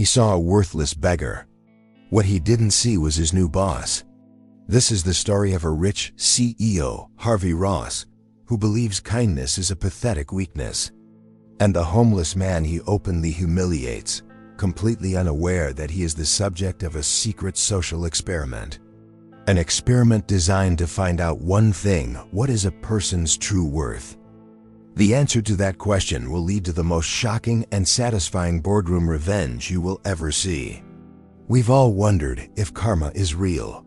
He saw a worthless beggar. What he didn't see was his new boss. This is the story of a rich CEO, Harvey Ross, who believes kindness is a pathetic weakness, and the homeless man he openly humiliates, completely unaware that he is the subject of a secret social experiment. An experiment designed to find out one thing: what is a person's true worth? The answer to that question will lead to the most shocking and satisfying boardroom revenge you will ever see. We've all wondered if karma is real.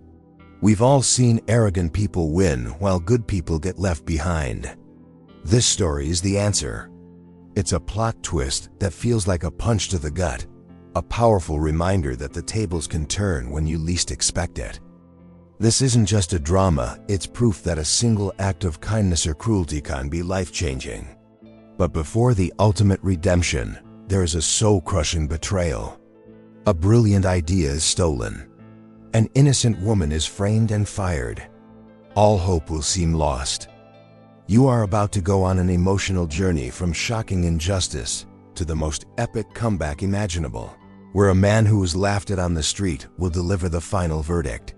We've all seen arrogant people win while good people get left behind. This story is the answer. It's a plot twist that feels like a punch to the gut, a powerful reminder that the tables can turn when you least expect it. This isn't just a drama, it's proof that a single act of kindness or cruelty can be life-changing. But before the ultimate redemption, there is a soul-crushing betrayal. A brilliant idea is stolen. An innocent woman is framed and fired. All hope will seem lost. You are about to go on an emotional journey from shocking injustice to the most epic comeback imaginable, where a man who was laughed at on the street will deliver the final verdict.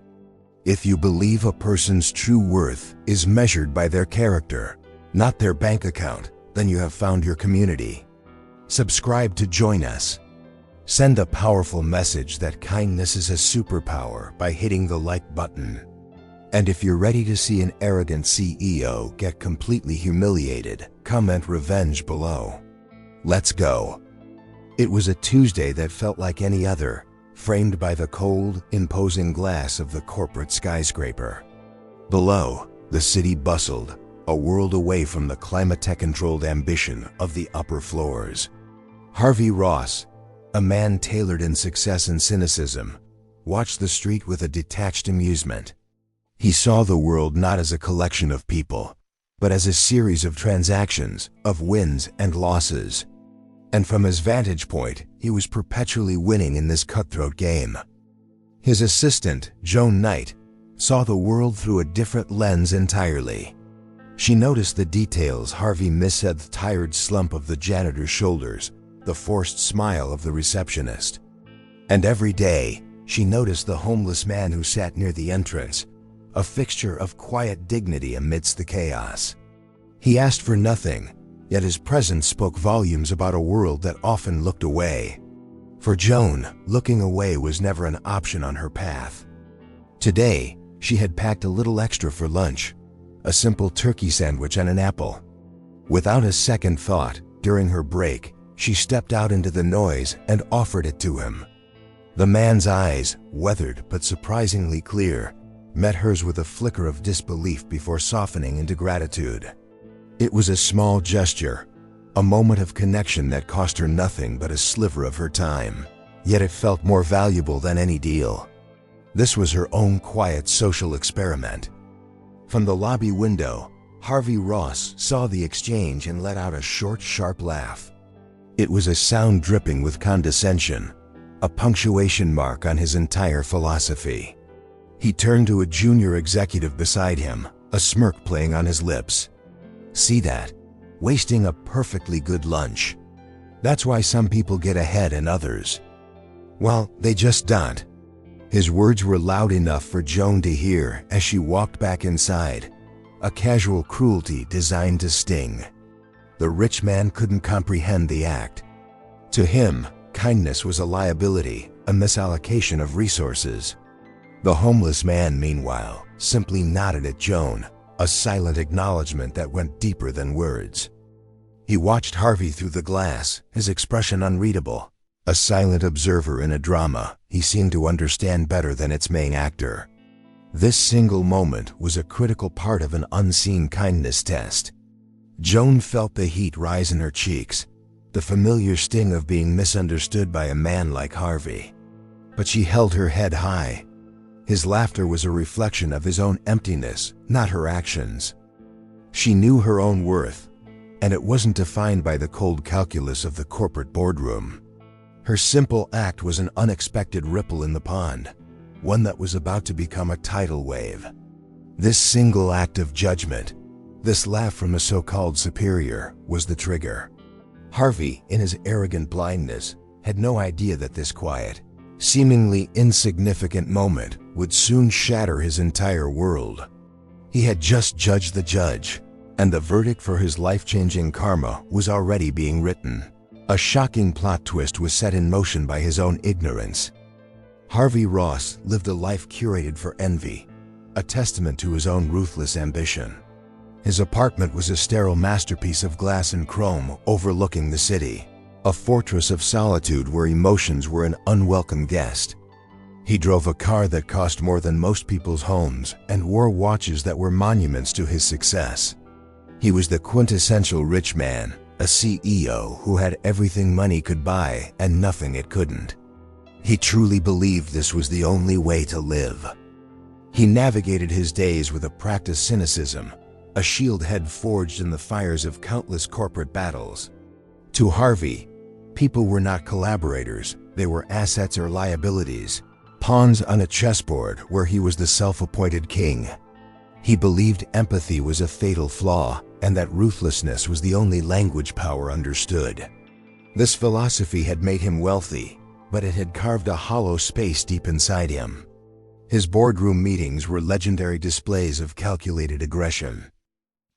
If you believe a person's true worth is measured by their character, not their bank account, then you have found your community. Subscribe to join us. Send a powerful message that kindness is a superpower by hitting the like button. And if you're ready to see an arrogant CEO get completely humiliated, comment revenge below. Let's go. It was a Tuesday that felt like any other, framed by the cold, imposing glass of the corporate skyscraper. Below, the city bustled, a world away from the climate-controlled ambition of the upper floors. Harvey Ross, a man tailored in success and cynicism, watched the street with a detached amusement. He saw the world not as a collection of people, but as a series of transactions, of wins and losses. And from his vantage point, he was perpetually winning in this cutthroat game. His assistant, Joan Knight, saw the world through a different lens entirely. She noticed the details: Harvey missed the tired slump of the janitor's shoulders, the forced smile of the receptionist. And every day, she noticed the homeless man who sat near the entrance, a fixture of quiet dignity amidst the chaos. He asked for nothing, yet his presence spoke volumes about a world that often looked away. For Joan, looking away was never an option on her path. Today, she had packed a little extra for lunch, a simple turkey sandwich and an apple. Without a second thought, during her break, she stepped out into the noise and offered it to him. The man's eyes, weathered but surprisingly clear, met hers with a flicker of disbelief before softening into gratitude. It was a small gesture, a moment of connection that cost her nothing but a sliver of her time, yet it felt more valuable than any deal. This was her own quiet social experiment. From the lobby window, Harvey Ross saw the exchange and let out a short, sharp laugh. It was a sound dripping with condescension, a punctuation mark on his entire philosophy. He turned to a junior executive beside him, a smirk playing on his lips. "See that? Wasting a perfectly good lunch. That's why some people get ahead and others, well, they just don't." His words were loud enough for Joan to hear as she walked back inside, a casual cruelty designed to sting. The rich man couldn't comprehend the act. To him, kindness was a liability, a misallocation of resources. The homeless man, meanwhile, simply nodded at Joan, a silent acknowledgement that went deeper than words. He watched Harvey through the glass, his expression unreadable. A silent observer in a drama, he seemed to understand better than its main actor. This single moment was a critical part of an unseen kindness test. Joan felt the heat rise in her cheeks, the familiar sting of being misunderstood by a man like Harvey. But she held her head high. His laughter was a reflection of his own emptiness, not her actions. She knew her own worth, and it wasn't defined by the cold calculus of the corporate boardroom. Her simple act was an unexpected ripple in the pond, one that was about to become a tidal wave. This single act of judgment, this laugh from a so-called superior, was the trigger. Harvey, in his arrogant blindness, had no idea that this quiet, seemingly insignificant moment would soon shatter his entire world. He had just judged the judge, and the verdict for his life-changing karma was already being written. A shocking plot twist was set in motion by his own ignorance. Harvey Ross lived a life curated for envy, a testament to his own ruthless ambition. His apartment was a sterile masterpiece of glass and chrome overlooking the city, a fortress of solitude where emotions were an unwelcome guest. He drove a car that cost more than most people's homes and wore watches that were monuments to his success. He was the quintessential rich man, a CEO who had everything money could buy and nothing it couldn't. He truly believed this was the only way to live. He navigated his days with a practiced cynicism, a shield head forged in the fires of countless corporate battles. To Harvey, people were not collaborators, they were assets or liabilities, pawns on a chessboard where he was the self-appointed king. He believed empathy was a fatal flaw and that ruthlessness was the only language power understood. This philosophy had made him wealthy, but it had carved a hollow space deep inside him. His boardroom meetings were legendary displays of calculated aggression.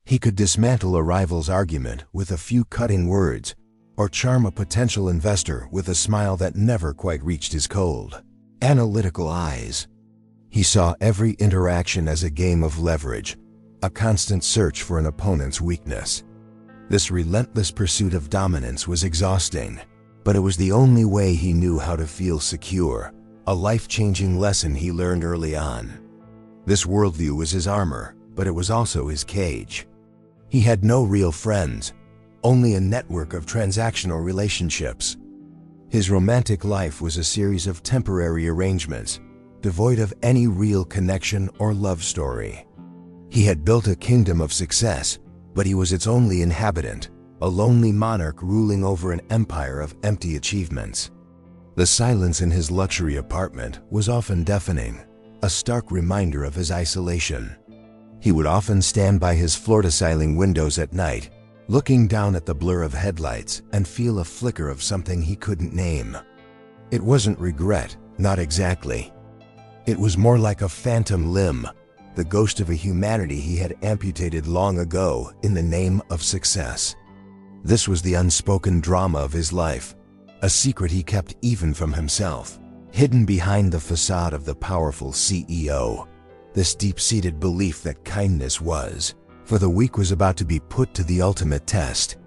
He could dismantle a rival's argument with a few cutting words, or charm a potential investor with a smile that never quite reached his cold, analytical eyes. He saw every interaction as a game of leverage, a constant search for an opponent's weakness. This relentless pursuit of dominance was exhausting, but it was the only way he knew how to feel secure, a life-changing lesson he learned early on. This worldview was his armor, but it was also his cage. He had no real friends, only a network of transactional relationships. His romantic life was a series of temporary arrangements, devoid of any real connection or love story. He had built a kingdom of success, but he was its only inhabitant, a lonely monarch ruling over an empire of empty achievements. The silence in his luxury apartment was often deafening, a stark reminder of his isolation. He would often stand by his floor-to-ceiling windows at night, looking down at the blur of headlights and feel a flicker of something he couldn't name. It wasn't regret, not exactly. It was more like a phantom limb, the ghost of a humanity he had amputated long ago in the name of success. This was the unspoken drama of his life, a secret he kept even from himself, hidden behind the facade of the powerful CEO. This deep-seated belief that kindness was, for the weak, was about to be put to the ultimate test.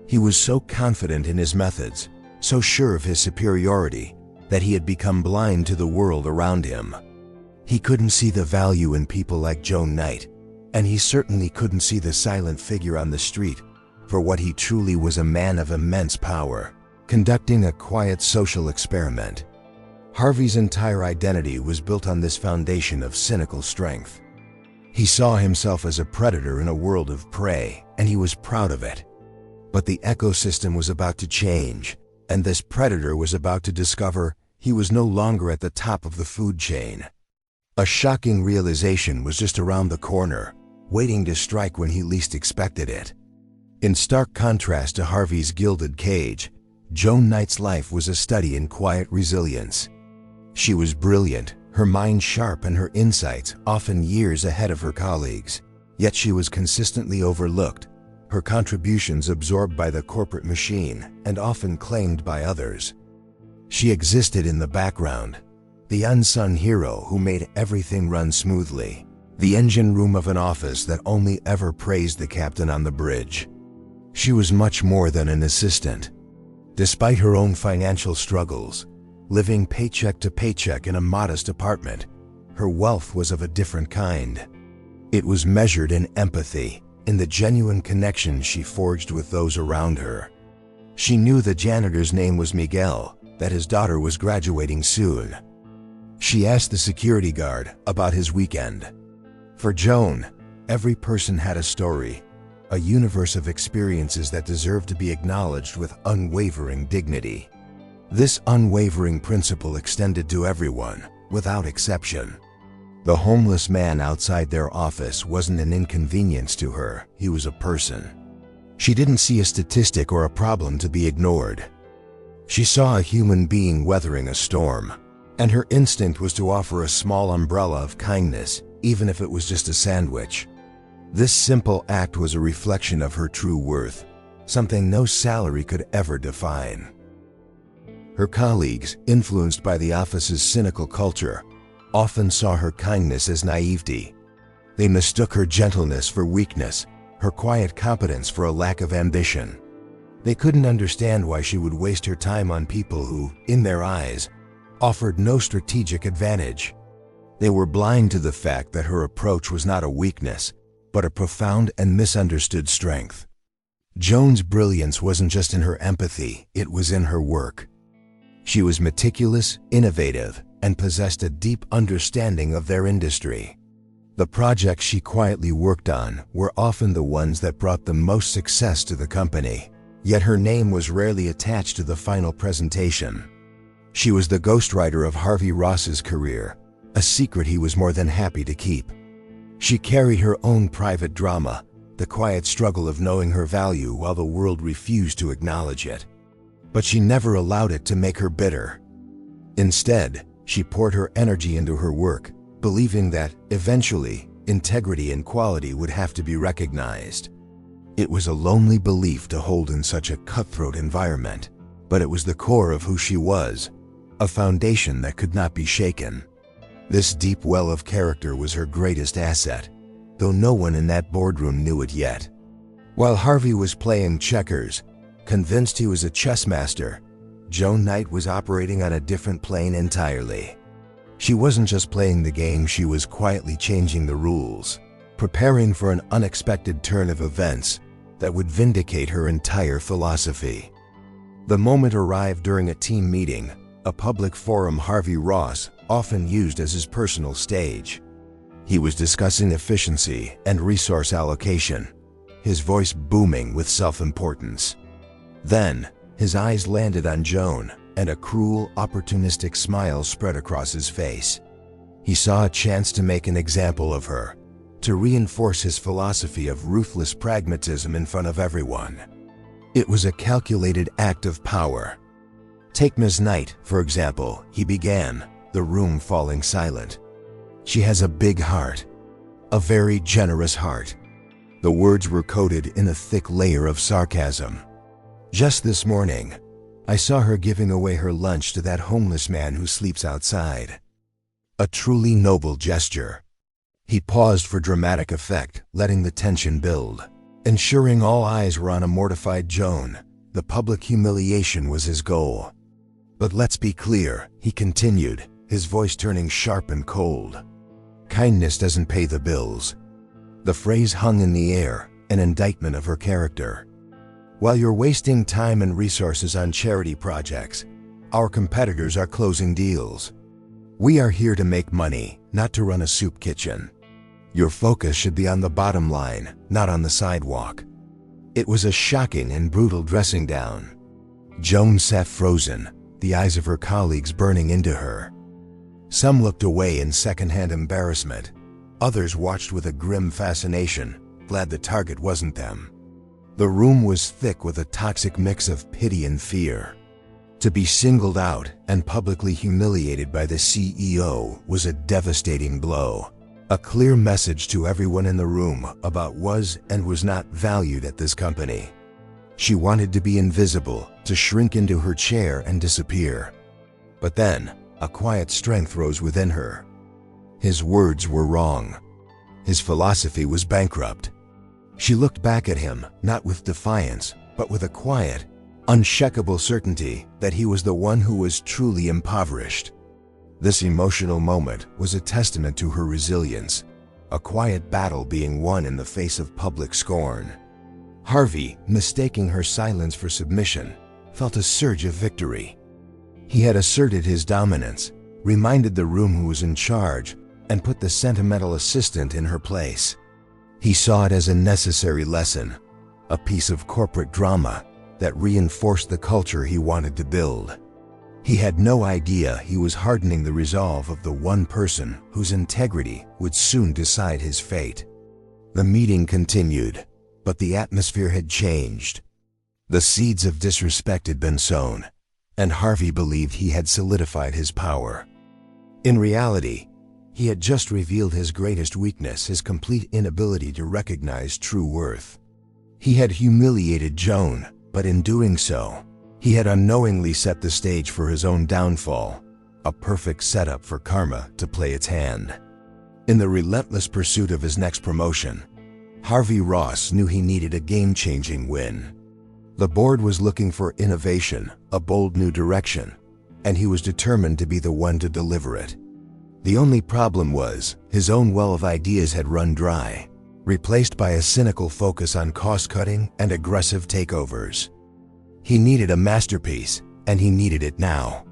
He was so confident in his methods, so sure of his superiority, that he had become blind to the world around him. He couldn't see the value in people like Joan Knight, and he certainly couldn't see the silent figure on the street for what he truly was, a man of immense power, conducting a quiet social experiment. Harvey's entire identity was built on this foundation of cynical strength. He saw himself as a predator in a world of prey, and he was proud of it. But the ecosystem was about to change, and this predator was about to discover he was no longer at the top of the food chain. A shocking realization was just around the corner, waiting to strike when he least expected it. In stark contrast to Harvey's gilded cage, Joan Knight's life was a study in quiet resilience. She was brilliant, her mind sharp and her insights often years ahead of her colleagues, yet she was consistently overlooked, her contributions absorbed by the corporate machine and often claimed by others. She existed in the background, the unsung hero who made everything run smoothly, the engine room of an office that only ever praised the captain on the bridge. She was much more than an assistant. Despite her own financial struggles, living paycheck to paycheck in a modest apartment, her wealth was of a different kind. It was measured in empathy, in the genuine connections she forged with those around her. She knew the janitor's name was Miguel, that his daughter was graduating soon. She asked the security guard about his weekend. For Joan, every person had a story, a universe of experiences that deserved to be acknowledged with unwavering dignity. This unwavering principle extended to everyone, without exception. The homeless man outside their office wasn't an inconvenience to her, he was a person. She didn't see a statistic or a problem to be ignored. She saw a human being weathering a storm, and her instinct was to offer a small umbrella of kindness, even if it was just a sandwich. This simple act was a reflection of her true worth, something no salary could ever define. Her colleagues, influenced by the office's cynical culture, often saw her kindness as naivety. They mistook her gentleness for weakness, her quiet competence for a lack of ambition. They couldn't understand why she would waste her time on people who, in their eyes, offered no strategic advantage. They were blind to the fact that her approach was not a weakness, but a profound and misunderstood strength. Joan's brilliance wasn't just in her empathy, it was in her work. She was meticulous, innovative, and possessed a deep understanding of their industry. The projects she quietly worked on were often the ones that brought the most success to the company, yet her name was rarely attached to the final presentation. She was the ghostwriter of Harvey Ross's career, a secret he was more than happy to keep. She carried her own private drama, the quiet struggle of knowing her value while the world refused to acknowledge it. But she never allowed it to make her bitter. Instead, she poured her energy into her work, believing that, eventually, integrity and quality would have to be recognized. It was a lonely belief to hold in such a cutthroat environment, but it was the core of who she was, a foundation that could not be shaken. This deep well of character was her greatest asset, though no one in that boardroom knew it yet. While Harvey was playing checkers, convinced he was a chess master, Joan Knight was operating on a different plane entirely. She wasn't just playing the game, she was quietly changing the rules, preparing for an unexpected turn of events that would vindicate her entire philosophy. The moment arrived during a team meeting, a public forum Harvey Ross often used as his personal stage. He was discussing efficiency and resource allocation, his voice booming with self-importance. Then, his eyes landed on Joan, and a cruel, opportunistic smile spread across his face. He saw a chance to make an example of her, to reinforce his philosophy of ruthless pragmatism in front of everyone. It was a calculated act of power. "Take Ms. Knight, for example," he began, the room falling silent. "She has a big heart, a very generous heart." The words were coated in a thick layer of sarcasm. "Just this morning, I saw her giving away her lunch to that homeless man who sleeps outside." A truly noble gesture. He paused for dramatic effect, letting the tension build. Ensuring all eyes were on a mortified Joan, the public humiliation was his goal. "But let's be clear," he continued, his voice turning sharp and cold. "Kindness doesn't pay the bills." The phrase hung in the air, an indictment of her character. "While you're wasting time and resources on charity projects, our competitors are closing deals. We are here to make money, not to run a soup kitchen. Your focus should be on the bottom line, not on the sidewalk." It was a shocking and brutal dressing down. Joan sat frozen, the eyes of her colleagues burning into her. Some looked away in secondhand embarrassment. Others watched with a grim fascination, glad the target wasn't them. The room was thick with a toxic mix of pity and fear. To be singled out and publicly humiliated by the CEO was a devastating blow, a clear message to everyone in the room about was and was not valued at this company. She wanted to be invisible, to shrink into her chair and disappear. But then, a quiet strength rose within her. His words were wrong. His philosophy was bankrupt. She looked back at him, not with defiance, but with a quiet, unshakable certainty that he was the one who was truly impoverished. This emotional moment was a testament to her resilience, a quiet battle being won in the face of public scorn. Harvey, mistaking her silence for submission, felt a surge of victory. He had asserted his dominance, reminded the room who was in charge, and put the sentimental assistant in her place. He saw it as a necessary lesson, a piece of corporate drama that reinforced the culture he wanted to build. He had no idea he was hardening the resolve of the one person whose integrity would soon decide his fate. The meeting continued, but the atmosphere had changed. The seeds of disrespect had been sown, and Harvey believed he had solidified his power. In reality, he had just revealed his greatest weakness, his complete inability to recognize true worth. He had humiliated Joan, but in doing so, he had unknowingly set the stage for his own downfall, a perfect setup for karma to play its hand. In the relentless pursuit of his next promotion, Harvey Ross knew he needed a game-changing win. The board was looking for innovation, a bold new direction, and he was determined to be the one to deliver it. The only problem was, his own well of ideas had run dry, replaced by a cynical focus on cost-cutting and aggressive takeovers. He needed a masterpiece, and he needed it now.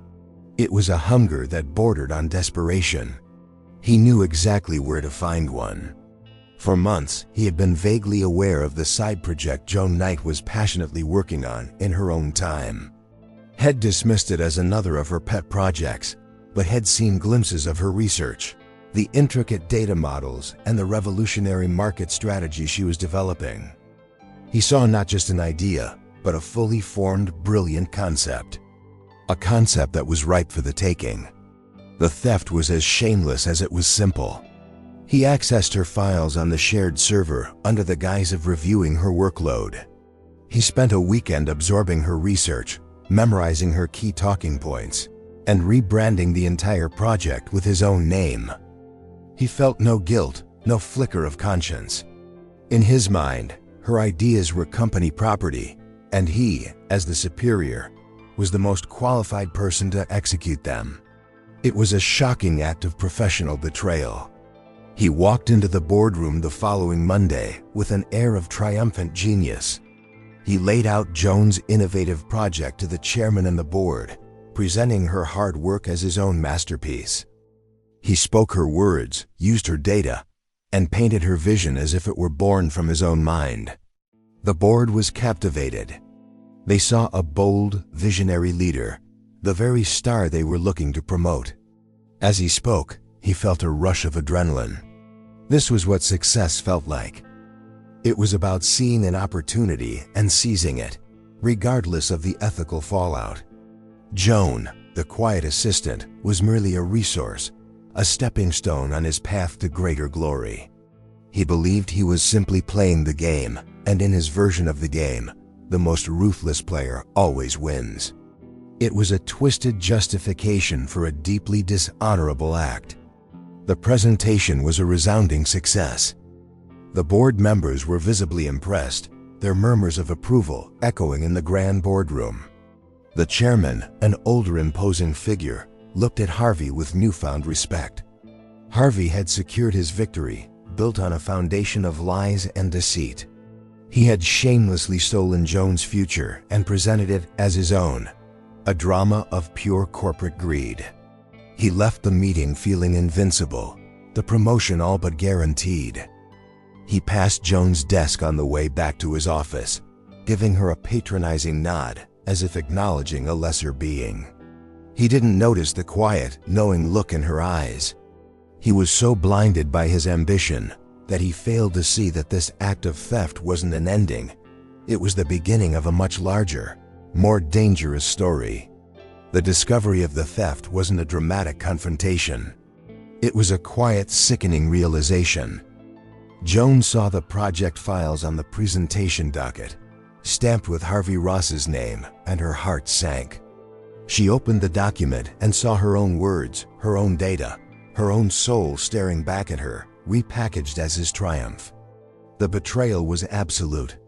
It was a hunger that bordered on desperation. He knew exactly where to find one. For months, he had been vaguely aware of the side project Joan Knight was passionately working on in her own time. Had dismissed it as another of her pet projects, but had seen glimpses of her research, the intricate data models, and the revolutionary market strategy she was developing. He saw not just an idea, but a fully formed, brilliant concept. A concept that was ripe for the taking. The theft was as shameless as it was simple. He accessed her files on the shared server under the guise of reviewing her workload. He spent a weekend absorbing her research, memorizing her key talking points, and rebranding the entire project with his own name. He felt no guilt, no flicker of conscience. In his mind, her ideas were company property, and he, as the superior, was the most qualified person to execute them. It was a shocking act of professional betrayal. He walked into the boardroom the following Monday with an air of triumphant genius. He laid out Joan's innovative project to the chairman and the board, presenting her hard work as his own masterpiece. He spoke her words, used her data, and painted her vision as if it were born from his own mind. The board was captivated. They saw a bold, visionary leader, the very star they were looking to promote. As he spoke, he felt a rush of adrenaline. This was what success felt like. It was about seeing an opportunity and seizing it, regardless of the ethical fallout. Joan, the quiet assistant, was merely a resource, a stepping stone on his path to greater glory. He believed he was simply playing the game, and in his version of the game, the most ruthless player always wins. It was a twisted justification for a deeply dishonorable act. The presentation was a resounding success. The board members were visibly impressed, their murmurs of approval echoing in the grand boardroom. The chairman, an older imposing figure, looked at Harvey with newfound respect. Harvey had secured his victory, built on a foundation of lies and deceit. He had shamelessly stolen Joan's future and presented it as his own, a drama of pure corporate greed. He left the meeting feeling invincible, the promotion all but guaranteed. He passed Joan's desk on the way back to his office, giving her a patronizing nod as if acknowledging a lesser being. He didn't notice the quiet, knowing look in her eyes. He was so blinded by his ambition that he failed to see that this act of theft wasn't an ending. It was the beginning of a much larger, more dangerous story. The discovery of the theft wasn't a dramatic confrontation. It was a quiet, sickening realization. Joan saw the project files on the presentation docket, stamped with Harvey Ross's name, and her heart sank. She opened the document and saw her own words, her own data, her own soul staring back at her, repackaged as his triumph. The betrayal was absolute,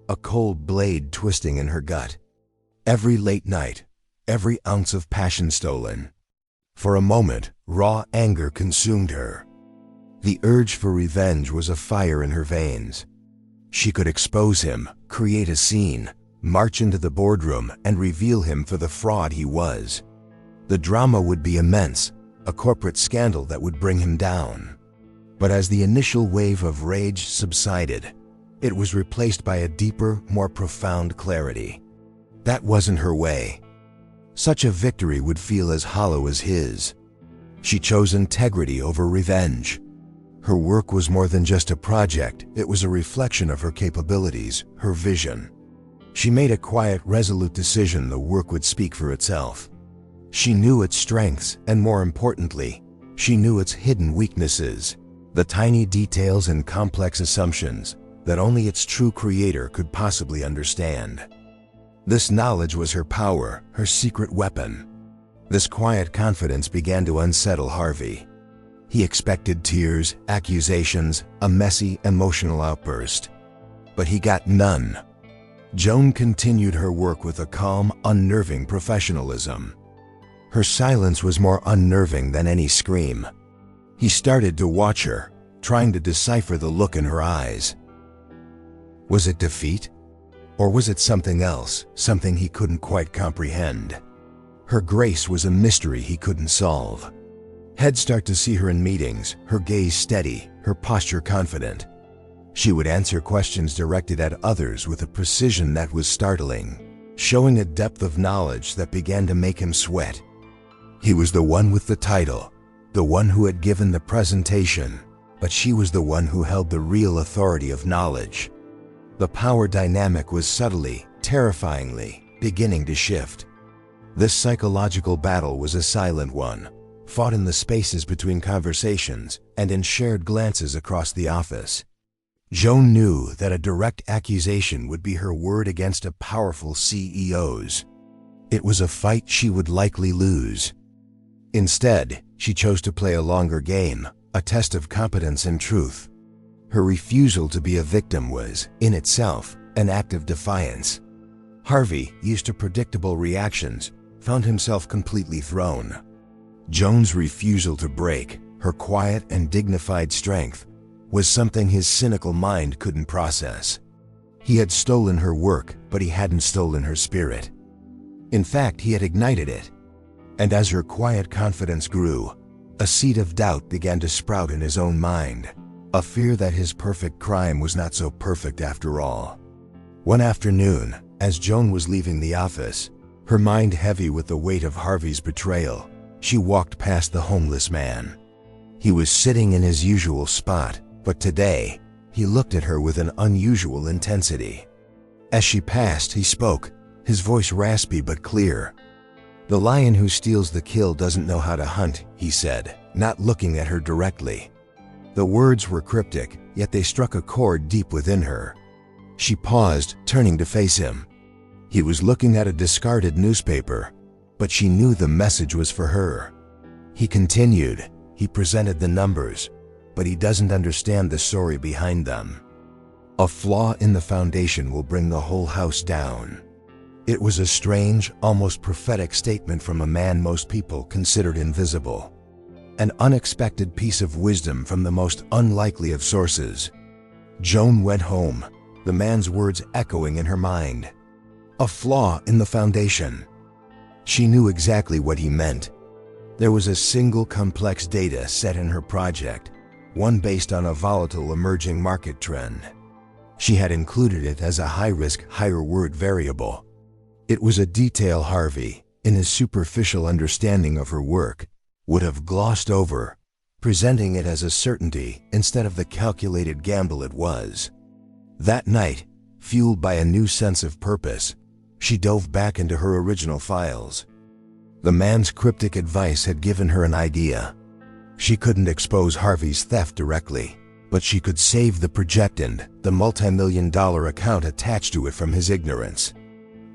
a cold blade twisting in her gut. Every late night, every ounce of passion stolen. For a moment, raw anger consumed her. The urge for revenge was a fire in her veins. She could expose him, create a scene, march into the boardroom, and reveal him for the fraud he was. The drama would be immense, a corporate scandal that would bring him down. But as the initial wave of rage subsided, it was replaced by a deeper, more profound clarity. That wasn't her way. Such a victory would feel as hollow as his. She chose integrity over revenge. Her work was more than just a project, it was a reflection of her capabilities, her vision. She made a quiet, resolute decision the work would speak for itself. She knew its strengths, and more importantly, she knew its hidden weaknesses, the tiny details and complex assumptions that only its true creator could possibly understand. This knowledge was her power, her secret weapon. This quiet confidence began to unsettle Harvey. He expected tears, accusations, a messy, emotional outburst. But he got none. Joan continued her work with a calm, unnerving professionalism. Her silence was more unnerving than any scream. He started to watch her, trying to decipher the look in her eyes. Was it defeat? Or was it something else, something he couldn't quite comprehend? Her grace was a mystery he couldn't solve. He'd start to see her in meetings, her gaze steady, her posture confident. She would answer questions directed at others with a precision that was startling, showing a depth of knowledge that began to make him sweat. He was the one with the title, the one who had given the presentation, but she was the one who held the real authority of knowledge. The power dynamic was subtly, terrifyingly, beginning to shift. This psychological battle was a silent one, fought in the spaces between conversations and in shared glances across the office. Joan knew that a direct accusation would be her word against a powerful CEO's. It was a fight she would likely lose. Instead, she chose to play a longer game, a test of competence and truth. Her refusal to be a victim was, in itself, an act of defiance. Harvey, used to predictable reactions, found himself completely thrown. Joan's refusal to break, her quiet and dignified strength, was something his cynical mind couldn't process. He had stolen her work, but he hadn't stolen her spirit. In fact, he had ignited it. And as her quiet confidence grew, a seed of doubt began to sprout in his own mind, a fear that his perfect crime was not so perfect after all. One afternoon, as Joan was leaving the office, her mind heavy with the weight of Harvey's betrayal, she walked past the homeless man. He was sitting in his usual spot, but today, he looked at her with an unusual intensity. As she passed, he spoke, his voice raspy but clear. "The lion who steals the kill doesn't know how to hunt," he said, not looking at her directly. The words were cryptic, yet they struck a chord deep within her. She paused, turning to face him. He was looking at a discarded newspaper, but she knew the message was for her. He continued, "He presented the numbers, but he doesn't understand the story behind them. A flaw in the foundation will bring the whole house down." It was a strange, almost prophetic statement from a man most people considered invisible. An unexpected piece of wisdom from the most unlikely of sources. Joan went home, the man's words echoing in her mind. A flaw in the foundation. She knew exactly what he meant. There was a single complex data set in her project, one based on a volatile emerging market trend. She had included it as a high-risk, higher-word variable. It was a detail Harvey, in his superficial understanding of her work, would have glossed over, presenting it as a certainty instead of the calculated gamble it was. That night, fueled by a new sense of purpose, she dove back into her original files. The man's cryptic advice had given her an idea. She couldn't expose Harvey's theft directly, but she could save the projectand, the multi-million-dollar account attached to it, from his ignorance.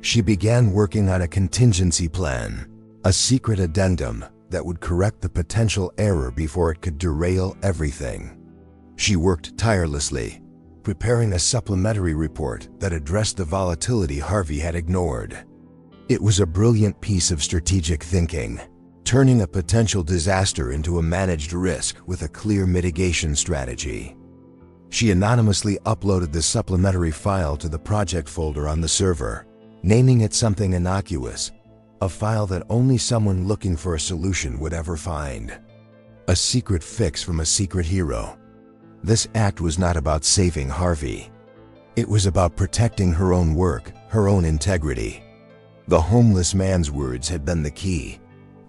She began working on a contingency plan, a secret addendum that would correct the potential error before it could derail everything. She worked tirelessly, preparing a supplementary report that addressed the volatility Harvey had ignored. It was a brilliant piece of strategic thinking, turning a potential disaster into a managed risk with a clear mitigation strategy. She anonymously uploaded the supplementary file to the project folder on the server, naming it something innocuous, a file that only someone looking for a solution would ever find. A secret fix from a secret hero. This act was not about saving Harvey. It was about protecting her own work, her own integrity. The homeless man's words had been the key,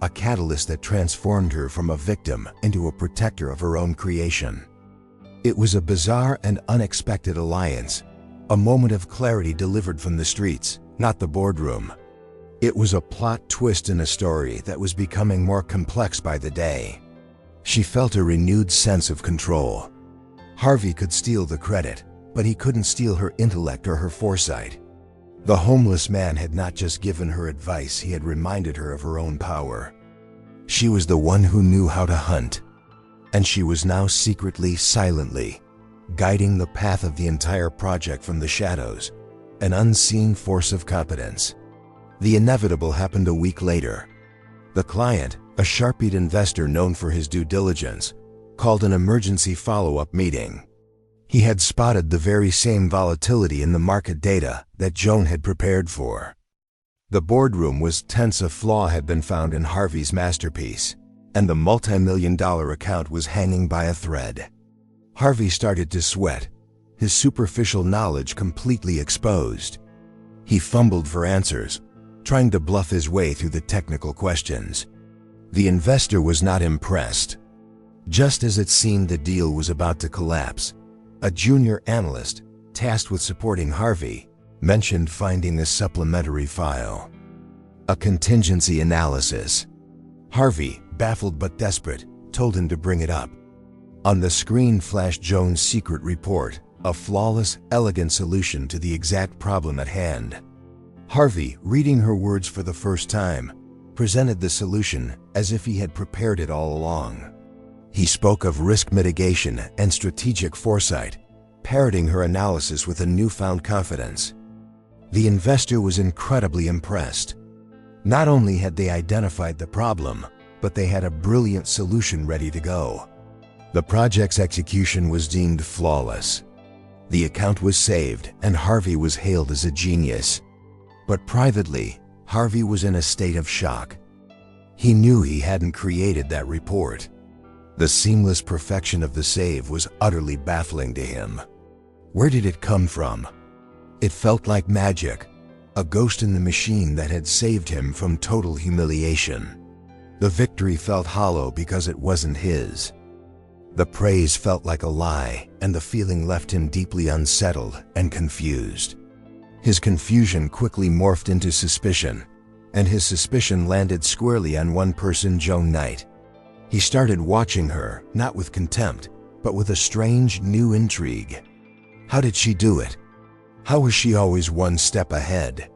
a catalyst that transformed her from a victim into a protector of her own creation. It was a bizarre and unexpected alliance, A moment of clarity delivered from the streets, not the boardroom. It was a plot twist in a story that was becoming more complex by the day. She felt a renewed sense of control. Harvey could steal the credit, but he couldn't steal her intellect or her foresight. The homeless man had not just given her advice, he had reminded her of her own power. She was the one who knew how to hunt, and she was now secretly, silently, guiding the path of the entire project from the shadows, an unseen force of competence. The inevitable happened a week later. The client, a sharp-eyed investor known for his due diligence, called an emergency follow-up meeting. He had spotted the very same volatility in the market data that Joan had prepared for. The boardroom was tense. A flaw had been found in Harvey's masterpiece, and the multi-million-dollar account was hanging by a thread. Harvey started to sweat, his superficial knowledge completely exposed. He fumbled for answers, trying to bluff his way through the technical questions. The investor was not impressed. Just as it seemed the deal was about to collapse, a junior analyst, tasked with supporting Harvey, mentioned finding a supplementary file. A contingency analysis. Harvey, baffled but desperate, told him to bring it up. On the screen flashed Joan's secret report, a flawless, elegant solution to the exact problem at hand. Harvey, reading her words for the first time, presented the solution as if he had prepared it all along. He spoke of risk mitigation and strategic foresight, parroting her analysis with a newfound confidence. The investor was incredibly impressed. Not only had they identified the problem, but they had a brilliant solution ready to go. The project's execution was deemed flawless. The account was saved, and Harvey was hailed as a genius. But privately, Harvey was in a state of shock. He knew he hadn't created that report. The seamless perfection of the save was utterly baffling to him. Where did it come from? It felt like magic, a ghost in the machine that had saved him from total humiliation. The victory felt hollow because it wasn't his. The praise felt like a lie, and the feeling left him deeply unsettled and confused. His confusion quickly morphed into suspicion, and his suspicion landed squarely on one person, Joan Knight. He started watching her, not with contempt, but with a strange new intrigue. How did she do it? How was she always one step ahead?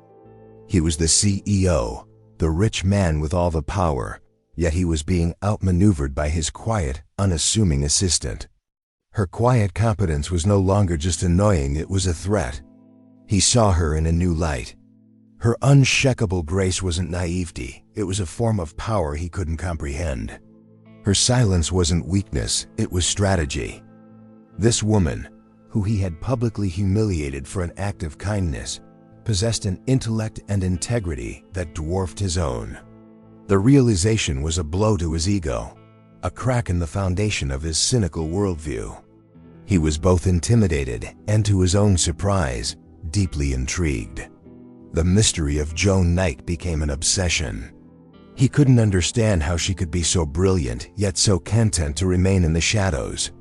He was the CEO, the rich man with all the power, yet he was being outmaneuvered by his quiet, unassuming assistant. Her quiet competence was no longer just annoying, it was a threat. He saw her in a new light. Her unshakable grace wasn't naivety, it was a form of power he couldn't comprehend. Her silence wasn't weakness, it was strategy. This woman, who he had publicly humiliated for an act of kindness, possessed an intellect and integrity that dwarfed his own. The realization was a blow to his ego, a crack in the foundation of his cynical worldview. He was both intimidated and, to his own surprise, deeply intrigued. The mystery of Joan Knight became an obsession. He couldn't understand how she could be so brilliant, yet so content to remain in the shadows.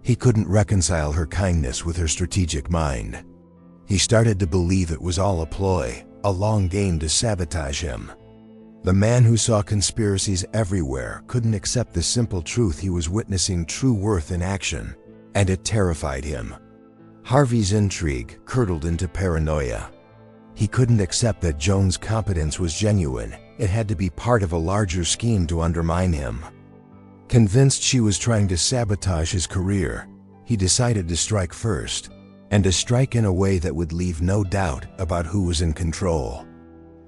He couldn't reconcile her kindness with her strategic mind. He started to believe it was all a ploy, a long game to sabotage him. The man who saw conspiracies everywhere couldn't accept the simple truth he was witnessing true worth in action, and it terrified him. Harvey's intrigue curdled into paranoia. He couldn't accept that Joan's competence was genuine. It had to be part of a larger scheme to undermine him. Convinced she was trying to sabotage his career, he decided to strike first, and to strike in a way that would leave no doubt about who was in control.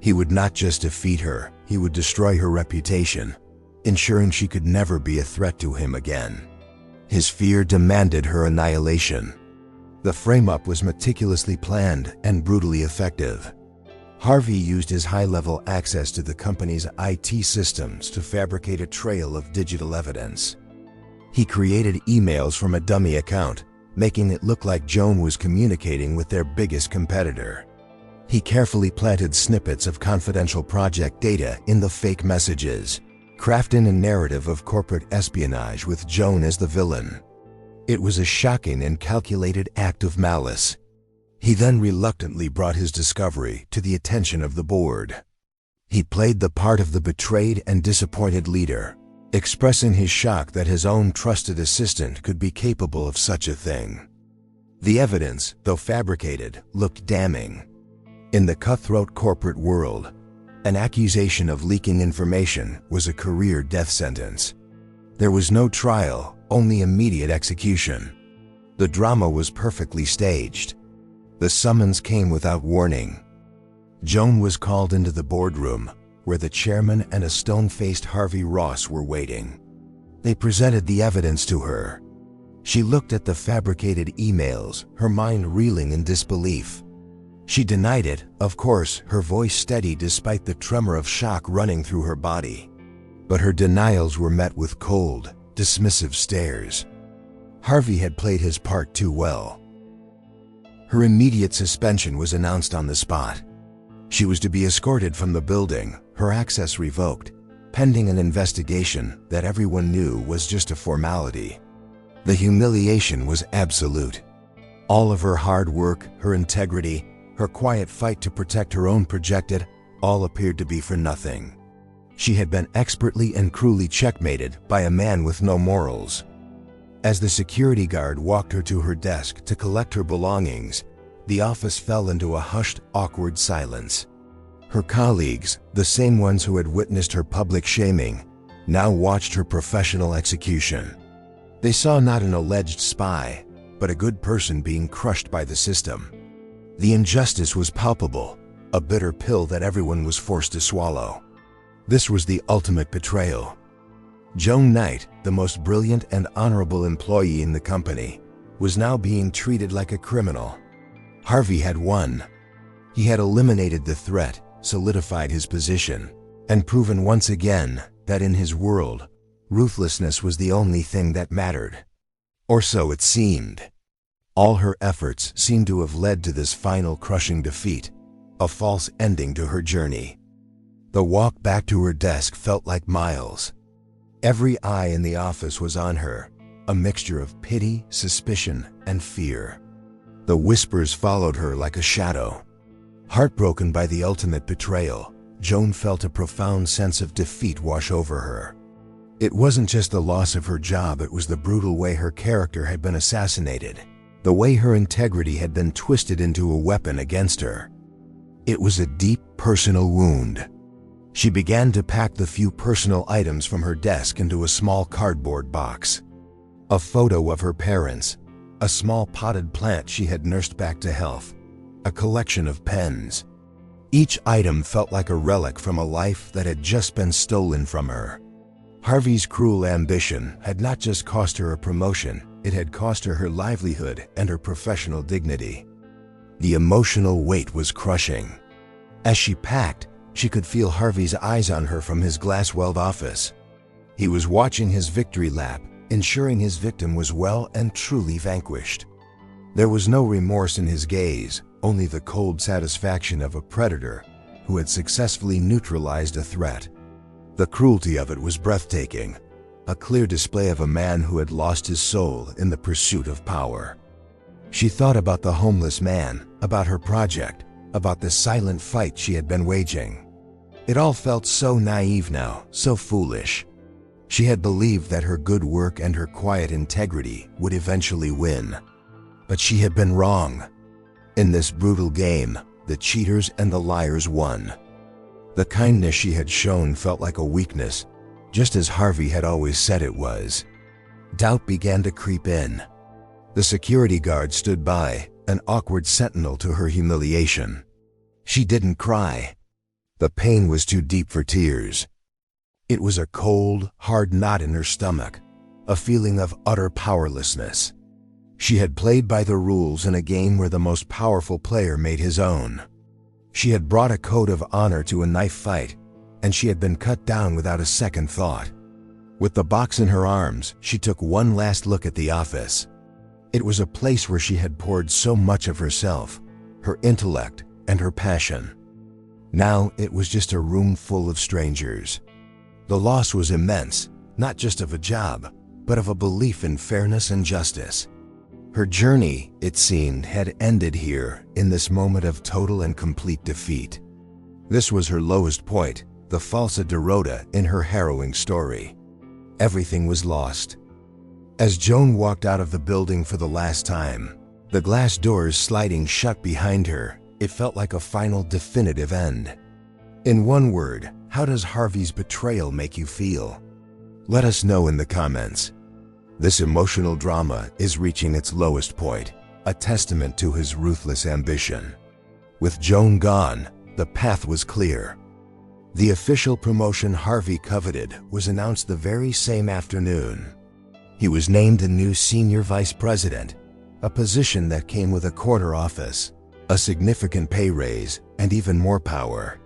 He would not just defeat her, he would destroy her reputation, ensuring she could never be a threat to him again. His fear demanded her annihilation. The frame-up was meticulously planned and brutally effective. Harvey used his high-level access to the company's IT systems to fabricate a trail of digital evidence. He created emails from a dummy account, making it look like Joan was communicating with their biggest competitor. He carefully planted snippets of confidential project data in the fake messages, crafting a narrative of corporate espionage with Joan as the villain. It was a shocking and calculated act of malice. He then reluctantly brought his discovery to the attention of the board. He played the part of the betrayed and disappointed leader, expressing his shock that his own trusted assistant could be capable of such a thing. The evidence, though fabricated, looked damning. In the cutthroat corporate world, an accusation of leaking information was a career death sentence. There was no trial, only immediate execution. The drama was perfectly staged. The summons came without warning. Joan was called into the boardroom, where the chairman and a stone-faced Harvey Ross were waiting. They presented the evidence to her. She looked at the fabricated emails, her mind reeling in disbelief. She denied it, of course, her voice steady despite the tremor of shock running through her body. But her denials were met with cold, dismissive stares. Harvey had played his part too well. Her immediate suspension was announced on the spot. She was to be escorted from the building, her access revoked, pending an investigation that everyone knew was just a formality. The humiliation was absolute. All of her hard work, her integrity, her quiet fight to protect her own projected, all appeared to be for nothing. She had been expertly and cruelly checkmated by a man with no morals. As the security guard walked her to her desk to collect her belongings, the office fell into a hushed, awkward silence. Her colleagues, the same ones who had witnessed her public shaming, now watched her professional execution. They saw not an alleged spy, but a good person being crushed by the system. The injustice was palpable, a bitter pill that everyone was forced to swallow. This was the ultimate betrayal. Joan Knight, the most brilliant and honorable employee in the company, was now being treated like a criminal. Harvey had won. He had eliminated the threat, solidified his position, and proven once again that in his world, ruthlessness was the only thing that mattered. Or so it seemed. All her efforts seemed to have led to this final crushing defeat, a false ending to her journey. The walk back to her desk felt like miles. Every eye in the office was on her, a mixture of pity, suspicion, and fear. The whispers followed her like a shadow. Heartbroken by the ultimate betrayal, Joan felt a profound sense of defeat wash over her. It wasn't just the loss of her job, it was the brutal way her character had been assassinated, the way her integrity had been twisted into a weapon against her. It was a deep, personal wound. She began to pack the few personal items from her desk into a small cardboard box. A photo of her parents, a small potted plant she had nursed back to health, a collection of pens. Each item felt like a relic from a life that had just been stolen from her. Harvey's cruel ambition had not just cost her a promotion, it had cost her her livelihood and her professional dignity. The emotional weight was crushing. As she packed, she could feel Harvey's eyes on her from his glass-walled office. He was watching his victory lap, ensuring his victim was well and truly vanquished. There was no remorse in his gaze, only the cold satisfaction of a predator who had successfully neutralized a threat. The cruelty of it was breathtaking, a clear display of a man who had lost his soul in the pursuit of power. She thought about the homeless man, about her project, about the silent fight she had been waging. It all felt so naive now, so foolish. She had believed that her good work and her quiet integrity would eventually win. But she had been wrong. In this brutal game, the cheaters and the liars won. The kindness she had shown felt like a weakness, just as Harvey had always said it was. Doubt began to creep in. The security guard stood by, an awkward sentinel to her humiliation. She didn't cry. The pain was too deep for tears. It was a cold, hard knot in her stomach, a feeling of utter powerlessness. She had played by the rules in a game where the most powerful player made his own. She had brought a code of honor to a knife fight, and she had been cut down without a second thought. With the box in her arms, she took one last look at the office. It was a place where she had poured so much of herself, her intellect, and her passion. Now it was just a room full of strangers. The loss was immense, not just of a job, but of a belief in fairness and justice. Her journey, it seemed, had ended here in this moment of total and complete defeat. This was her lowest point, the falsa derrota in her harrowing story. Everything was lost. As Joan walked out of the building for the last time, the glass doors sliding shut behind her, it felt like a final definitive end. In one word, how does Harvey's betrayal make you feel? Let us know in the comments. This emotional drama is reaching its lowest point, a testament to his ruthless ambition. With Joan gone, the path was clear. The official promotion Harvey coveted was announced the very same afternoon. He was named a new senior vice president, a position that came with a corner office, a significant pay raise, and even more power.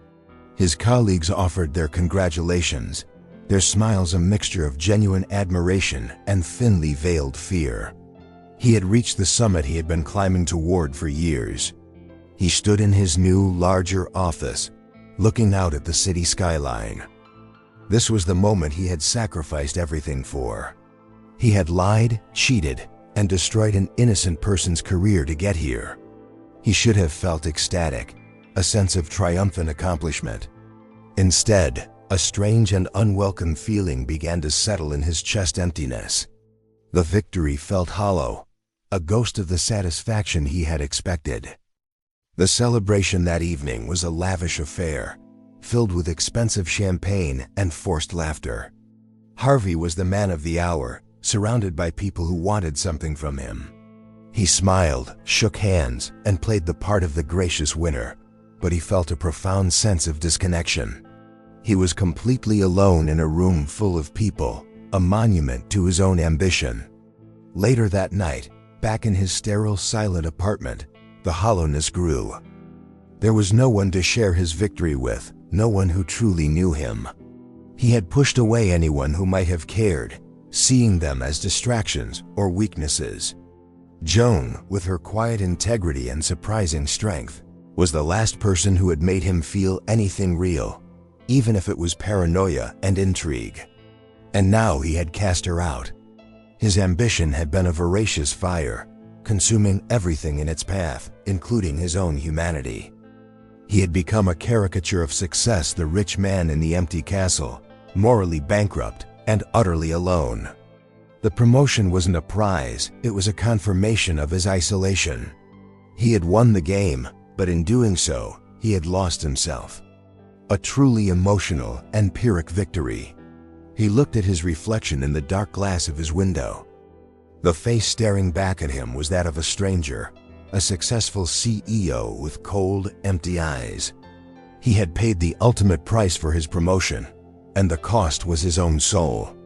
His colleagues offered their congratulations, their smiles a mixture of genuine admiration and thinly veiled fear. He had reached the summit he had been climbing toward for years. He stood in his new, larger office, looking out at the city skyline. This was the moment he had sacrificed everything for. He had lied, cheated, and destroyed an innocent person's career to get here. He should have felt ecstatic, a sense of triumphant accomplishment. Instead, a strange and unwelcome feeling began to settle in his chest emptiness. The victory felt hollow, a ghost of the satisfaction he had expected. The celebration that evening was a lavish affair, filled with expensive champagne and forced laughter. Harvey was the man of the hour, surrounded by people who wanted something from him. He smiled, shook hands, and played the part of the gracious winner, but he felt a profound sense of disconnection. He was completely alone in a room full of people, a monument to his own ambition. Later that night, back in his sterile, silent apartment, the hollowness grew. There was no one to share his victory with, no one who truly knew him. He had pushed away anyone who might have cared, seeing them as distractions or weaknesses. Joan, with her quiet integrity and surprising strength, was the last person who had made him feel anything real, even if it was paranoia and intrigue. And now he had cast her out. His ambition had been a voracious fire, consuming everything in its path, including his own humanity. He had become a caricature of success, the rich man in the empty castle, morally bankrupt and utterly alone. The promotion wasn't a prize, it was a confirmation of his isolation. He had won the game, but in doing so, he had lost himself. A truly emotional and Pyrrhic victory. He looked at his reflection in the dark glass of his window. The face staring back at him was that of a stranger, a successful CEO with cold, empty eyes. He had paid the ultimate price for his promotion, and the cost was his own soul.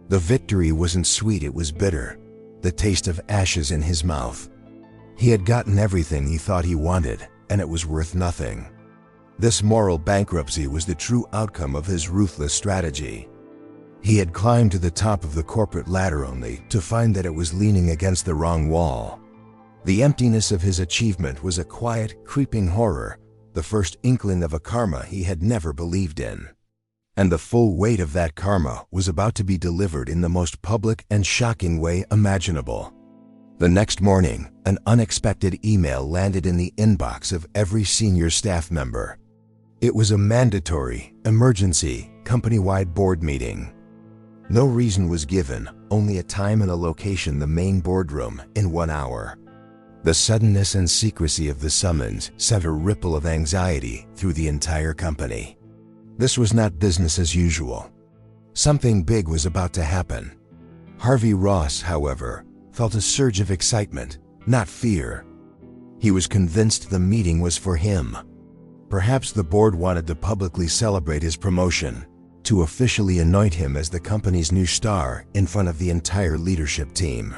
The victory wasn't sweet, it was bitter, the taste of ashes in his mouth. He had gotten everything he thought he wanted, and it was worth nothing. This moral bankruptcy was the true outcome of his ruthless strategy. He had climbed to the top of the corporate ladder only to find that it was leaning against the wrong wall. The emptiness of his achievement was a quiet, creeping horror, the first inkling of a karma he had never believed in. And the full weight of that karma was about to be delivered in the most public and shocking way imaginable. The next morning, an unexpected email landed in the inbox of every senior staff member. It was a mandatory, emergency, company-wide board meeting. No reason was given, only a time and a location, the main boardroom, in 1 hour. The suddenness and secrecy of the summons sent a ripple of anxiety through the entire company. This was not business as usual. Something big was about to happen. Harvey Ross, however, felt a surge of excitement, not fear. He was convinced the meeting was for him. Perhaps the board wanted to publicly celebrate his promotion, to officially anoint him as the company's new star in front of the entire leadership team.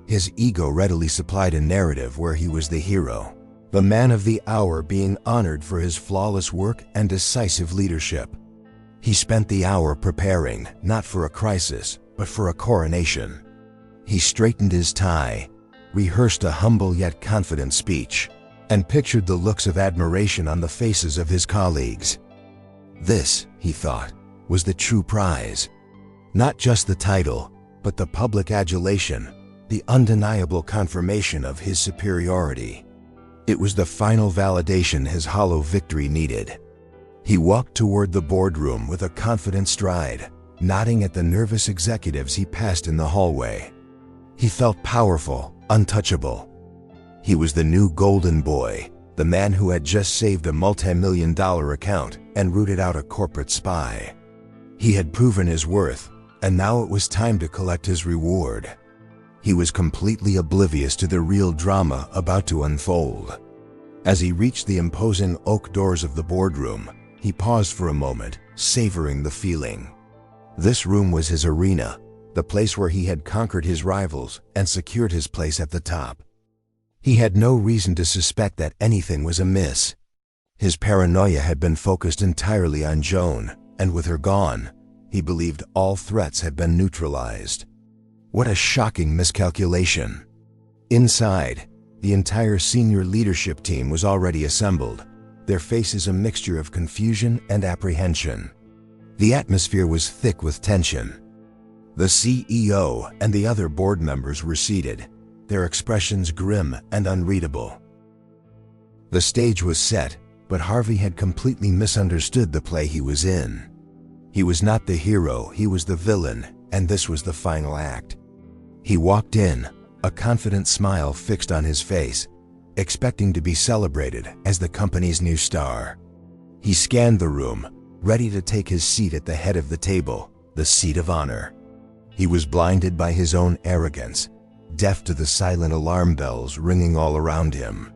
His ego readily supplied a narrative where he was the hero, the man of the hour, being honored for his flawless work and decisive leadership. He spent the hour preparing, not for a crisis, but for a coronation. He straightened his tie, rehearsed a humble yet confident speech, and pictured the looks of admiration on the faces of his colleagues. This, he thought, was the true prize. Not just the title, but the public adulation, the undeniable confirmation of his superiority. It was the final validation his hollow victory needed. He walked toward the boardroom with a confident stride, nodding at the nervous executives he passed in the hallway. He felt powerful, untouchable. He was the new golden boy, the man who had just saved a multi-million-dollar account and rooted out a corporate spy. He had proven his worth, and now it was time to collect his reward. He was completely oblivious to the real drama about to unfold. As he reached the imposing oak doors of the boardroom, he paused for a moment, savoring the feeling. This room was his arena, the place where he had conquered his rivals and secured his place at the top. He had no reason to suspect that anything was amiss. His paranoia had been focused entirely on Joan, and with her gone, he believed all threats had been neutralized. What a shocking miscalculation. Inside, the entire senior leadership team was already assembled, their faces a mixture of confusion and apprehension. The atmosphere was thick with tension. The CEO and the other board members were seated, their expressions grim and unreadable. The stage was set, but Harvey had completely misunderstood the play he was in. He was not the hero, he was the villain, and this was the final act. He walked in, a confident smile fixed on his face, expecting to be celebrated as the company's new star. He scanned the room, ready to take his seat at the head of the table, the seat of honor. He was blinded by his own arrogance, deaf to the silent alarm bells ringing all around him.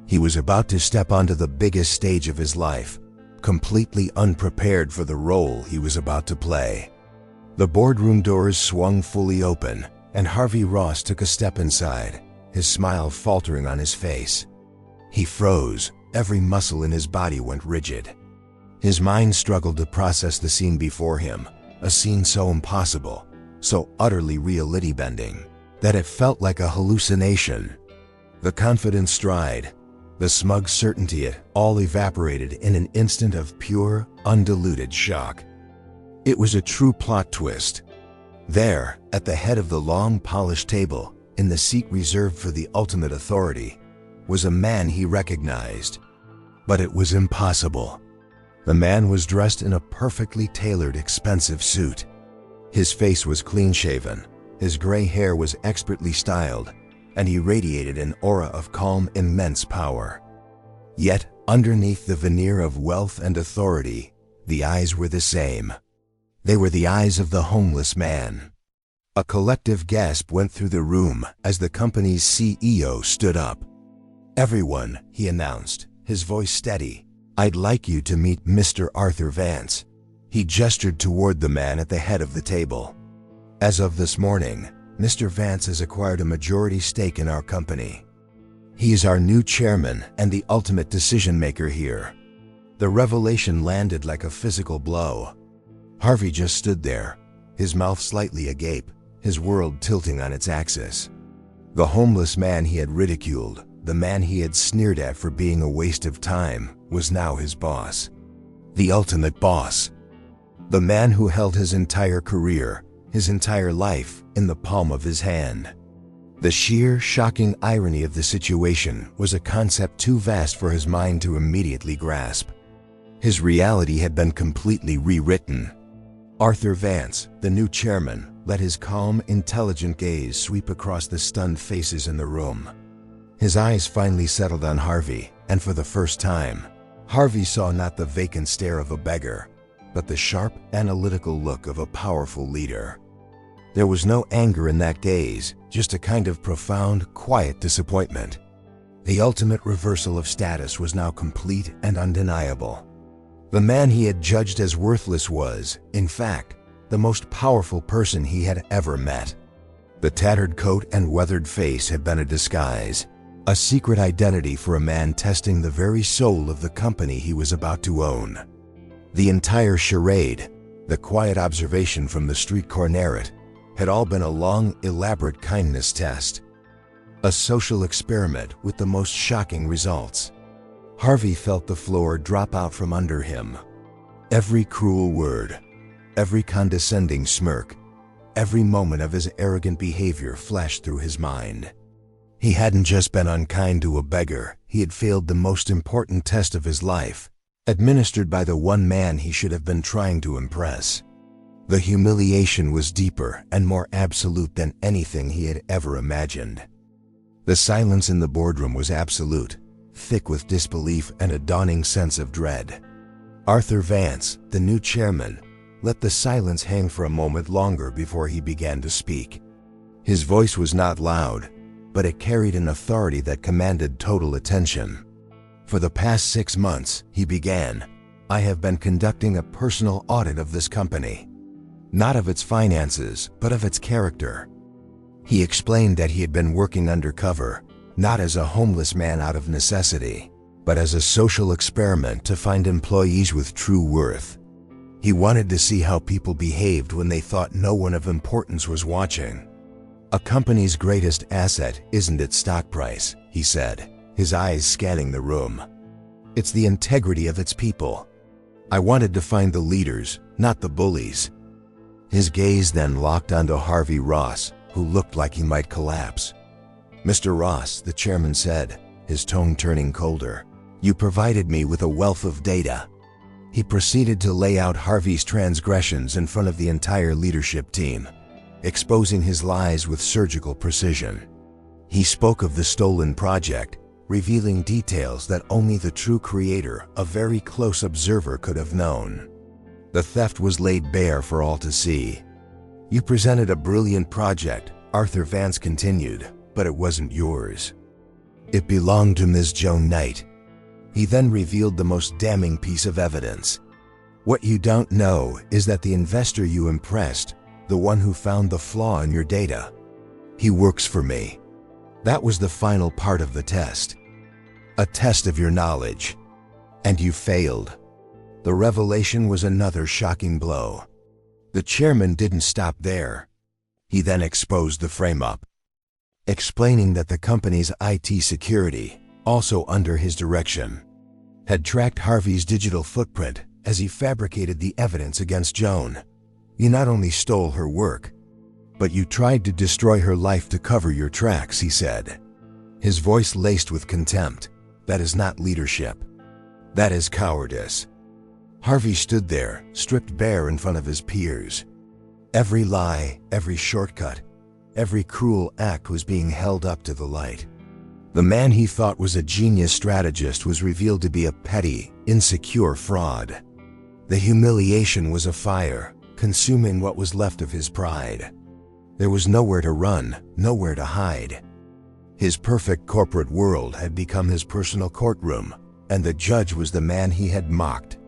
He was about to step onto the biggest stage of his life, completely unprepared for the role he was about to play. The boardroom doors swung fully open, and Harvey Ross took a step inside, his smile faltering on his face. He froze, every muscle in his body went rigid. His mind struggled to process the scene before him, a scene so impossible, so utterly reality-bending, that it felt like a hallucination. The confident stride, the smug certainty, it all evaporated in an instant of pure, undiluted shock. It was a true plot twist. There, at the head of the long, polished table, in the seat reserved for the ultimate authority, was a man he recognized. But it was impossible. The man was dressed in a perfectly tailored, expensive suit. His face was clean-shaven, his gray hair was expertly styled, and he radiated an aura of calm, immense power. Yet, underneath the veneer of wealth and authority, the eyes were the same. They were the eyes of the homeless man. A collective gasp went through the room as the company's CEO stood up. "Everyone," he announced, his voice steady, "I'd like you to meet Mr. Arthur Vance." He gestured toward the man at the head of the table. "As of this morning, Mr. Vance has acquired a majority stake in our company. He is our new chairman and the ultimate decision-maker here." The revelation landed like a physical blow. Harvey just stood there, his mouth slightly agape, his world tilting on its axis. The homeless man he had ridiculed, the man he had sneered at for being a waste of time, was now his boss. The ultimate boss. The man who held his entire career, his entire life, in the palm of his hand. The sheer, shocking irony of the situation was a concept too vast for his mind to immediately grasp. His reality had been completely rewritten. Arthur Vance, the new chairman, let his calm, intelligent gaze sweep across the stunned faces in the room. His eyes finally settled on Harvey, and for the first time, Harvey saw not the vacant stare of a beggar, but the sharp, analytical look of a powerful leader. There was no anger in that gaze, just a kind of profound, quiet disappointment. The ultimate reversal of status was now complete and undeniable. The man he had judged as worthless was, in fact, the most powerful person he had ever met. The tattered coat and weathered face had been a disguise, a secret identity for a man testing the very soul of the company he was about to own. The entire charade, the quiet observation from the street corner, had all been a long, elaborate kindness test. A social experiment with the most shocking results. Harvey felt the floor drop out from under him. Every cruel word, every condescending smirk, Every moment of his arrogant behavior flashed through his mind. He hadn't just been unkind to a beggar, he had failed the most important test of his life, administered by the one man he should have been trying to impress. The humiliation was deeper and more absolute than anything he had ever imagined. The silence in the boardroom was absolute, thick with disbelief and a dawning sense of dread. Arthur Vance, the new chairman, let the silence hang for a moment longer before he began to speak. His voice was not loud, but it carried an authority that commanded total attention. For the past 6 months, he began, I have been conducting a personal audit of this company. Not of its finances, but of its character. He explained that he had been working undercover, not as a homeless man out of necessity, but as a social experiment to find employees with true worth. He wanted to see how people behaved when they thought no one of importance was watching. A company's greatest asset isn't its stock price, he said, his eyes scanning the room. It's the integrity of its people. I wanted to find the leaders, not the bullies. His gaze then locked onto Harvey Ross, who looked like he might collapse. Mr. Ross, the chairman said, his tone turning colder, you provided me with a wealth of data. He proceeded to lay out Harvey's transgressions in front of the entire leadership team, exposing his lies with surgical precision. He spoke of the stolen project, revealing details that only the true creator, a very close observer, could have known. The theft was laid bare for all to see. You presented a brilliant project, Arthur Vance continued, but it wasn't yours. It belonged to Ms. Joan Knight. He then revealed the most damning piece of evidence. What you don't know is that the investor you impressed, the one who found the flaw in your data, he works for me. That was the final part of the test. A test of your knowledge. And you failed. The revelation was another shocking blow. The chairman didn't stop there. He then exposed the frame-up, explaining that the company's IT security, also under his direction, had tracked Harvey's digital footprint as he fabricated the evidence against Joan. You not only stole her work, but you tried to destroy her life to cover your tracks, he said. His voice laced with contempt. That is not leadership. That is cowardice. Harvey stood there, stripped bare in front of his peers. Every lie, every shortcut, every cruel act was being held up to the light. The man he thought was a genius strategist was revealed to be a petty, insecure fraud. The humiliation was a fire, consuming what was left of his pride. There was nowhere to run, nowhere to hide. His perfect corporate world had become his personal courtroom, and the judge was the man he had mocked.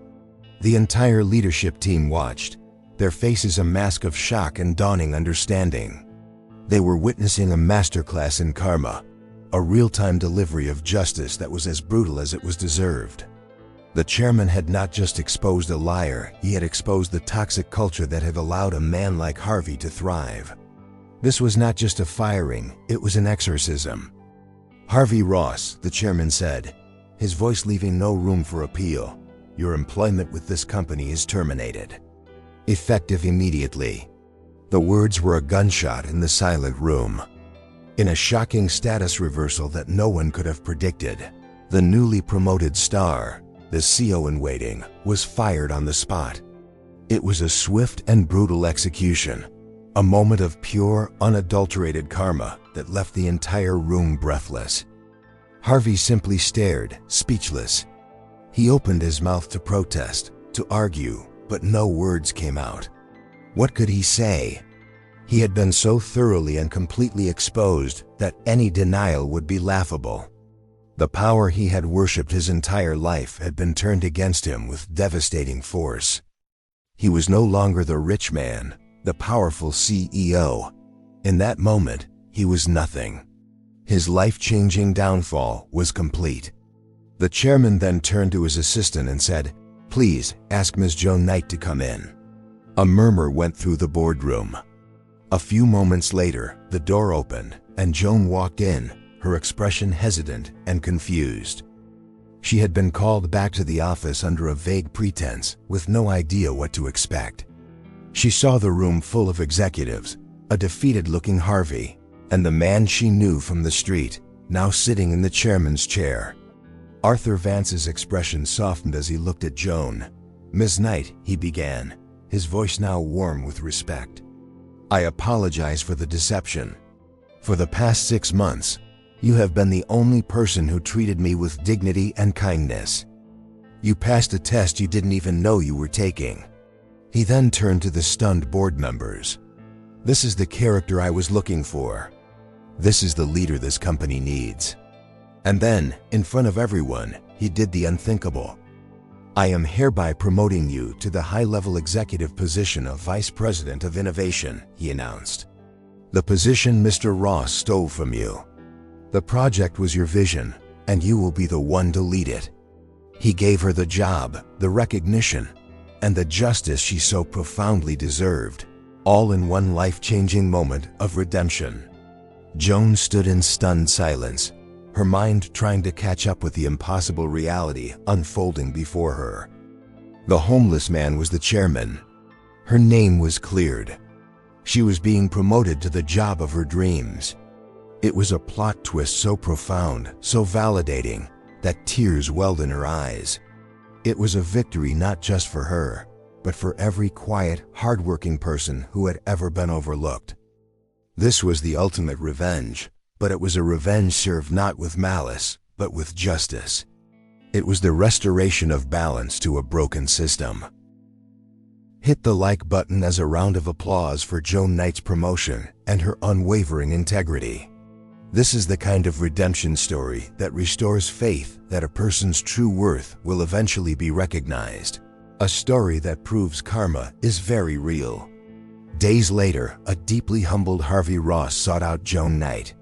The entire leadership team watched, their faces a mask of shock and dawning understanding. They were witnessing a masterclass in karma, a real-time delivery of justice that was as brutal as it was deserved. The chairman had not just exposed a liar, he had exposed the toxic culture that had allowed a man like Harvey to thrive. This was not just a firing, it was an exorcism. Harvey Ross, the chairman said, his voice leaving no room for appeal, your employment with this company is terminated. Effective immediately. The words were a gunshot in the silent room. In a shocking status reversal that no one could have predicted, the newly promoted star, the CEO-in-waiting, was fired on the spot. It was a swift and brutal execution, a moment of pure, unadulterated karma that left the entire room breathless. Harvey simply stared, speechless. He opened his mouth to protest, to argue, but no words came out. What could he say? He had been so thoroughly and completely exposed that any denial would be laughable. The power he had worshipped his entire life had been turned against him with devastating force. He was no longer the rich man, the powerful CEO. In that moment, he was nothing. His life-changing downfall was complete. The chairman then turned to his assistant and said, "Please, ask Ms. Joan Knight to come in." A murmur went through the boardroom. A few moments later, the door opened, and Joan walked in, her expression hesitant and confused. She had been called back to the office under a vague pretense, with no idea what to expect. She saw the room full of executives, a defeated-looking Harvey, and the man she knew from the street, now sitting in the chairman's chair. Arthur Vance's expression softened as he looked at Joan. "Miss Knight," he began, his voice now warm with respect. "I apologize for the deception. For the past 6 months, you have been the only person who treated me with dignity and kindness. You passed a test you didn't even know you were taking." He then turned to the stunned board members. "This is the character I was looking for. This is the leader this company needs." And then, in front of everyone, he did the unthinkable. "I am hereby promoting you to the high-level executive position of Vice President of Innovation," he announced. "The position Mr. Ross stole from you. The project was your vision, and you will be the one to lead it." He gave her the job, the recognition, and the justice she so profoundly deserved, all in one life-changing moment of redemption. Joan stood in stunned silence, her mind trying to catch up with the impossible reality unfolding before her. The homeless man was the chairman. Her name was cleared. She was being promoted to the job of her dreams. It was a plot twist so profound, so validating, that tears welled in her eyes. It was a victory not just for her, but for every quiet, hardworking person who had ever been overlooked. This was the ultimate revenge, but it was a revenge served not with malice, but with justice. It was the restoration of balance to a broken system. Hit the like button as a round of applause for Joan Knight's promotion and her unwavering integrity. This is the kind of redemption story that restores faith that a person's true worth will eventually be recognized. A story that proves karma is very real. Days later, a deeply humbled Harvey Ross sought out Joan Knight.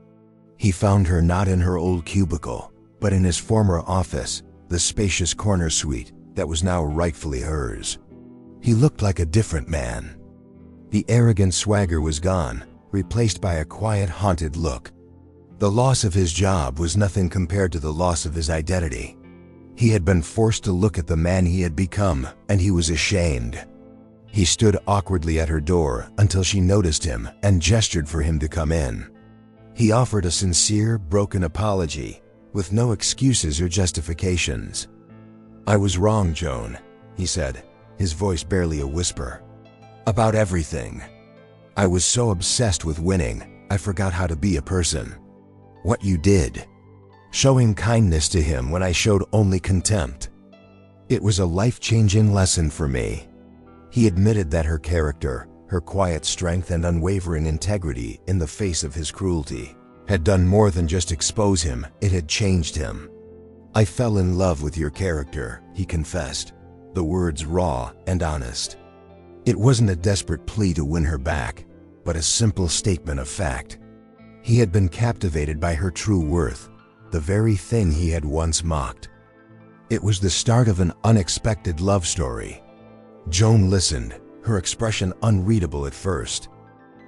He found her not in her old cubicle, but in his former office, the spacious corner suite that was now rightfully hers. He looked like a different man. The arrogant swagger was gone, replaced by a quiet, haunted look. The loss of his job was nothing compared to the loss of his identity. He had been forced to look at the man he had become, and he was ashamed. He stood awkwardly at her door until she noticed him and gestured for him to come in. He offered a sincere, broken apology, with no excuses or justifications. "I was wrong, Joan," he said, his voice barely a whisper. "About everything. I was so obsessed with winning, I forgot how to be a person. What you did, showing kindness to him when I showed only contempt. It was a life-changing lesson for me." He admitted that her character, her quiet strength and unwavering integrity in the face of his cruelty, had done more than just expose him, it had changed him. "I fell in love with your character," he confessed, the words raw and honest. It wasn't a desperate plea to win her back, but a simple statement of fact. He had been captivated by her true worth, the very thing he had once mocked. It was the start of an unexpected love story. Joan listened, her expression unreadable at first.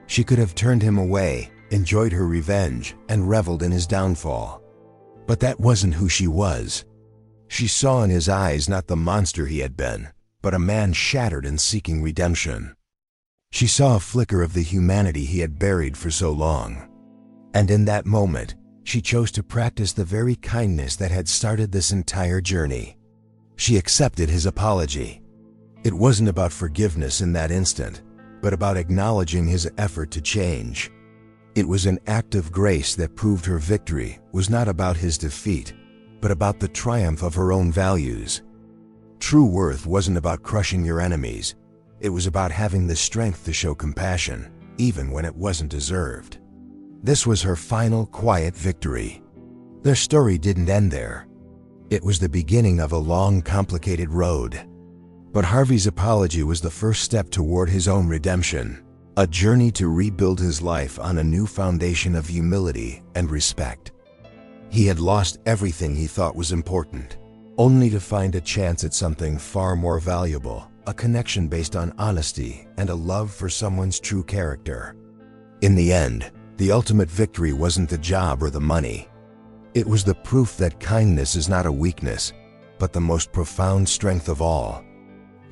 She could have turned him away, enjoyed her revenge, and reveled in his downfall. But that wasn't who she was. She saw in his eyes not the monster he had been, but a man shattered and seeking redemption. She saw a flicker of the humanity he had buried for so long. And in that moment, she chose to practice the very kindness that had started this entire journey. She accepted his apology. It wasn't about forgiveness in that instant, but about acknowledging his effort to change. It was an act of grace that proved her victory was not about his defeat, but about the triumph of her own values. True worth wasn't about crushing your enemies. It was about having the strength to show compassion, even when it wasn't deserved. This was her final, quiet victory. Their story didn't end there. It was the beginning of a long, complicated road. But Harvey's apology was the first step toward his own redemption, a journey to rebuild his life on a new foundation of humility and respect. He had lost everything he thought was important, only to find a chance at something far more valuable, a connection based on honesty and a love for someone's true character. In the end, the ultimate victory wasn't the job or the money. It was the proof that kindness is not a weakness, but the most profound strength of all.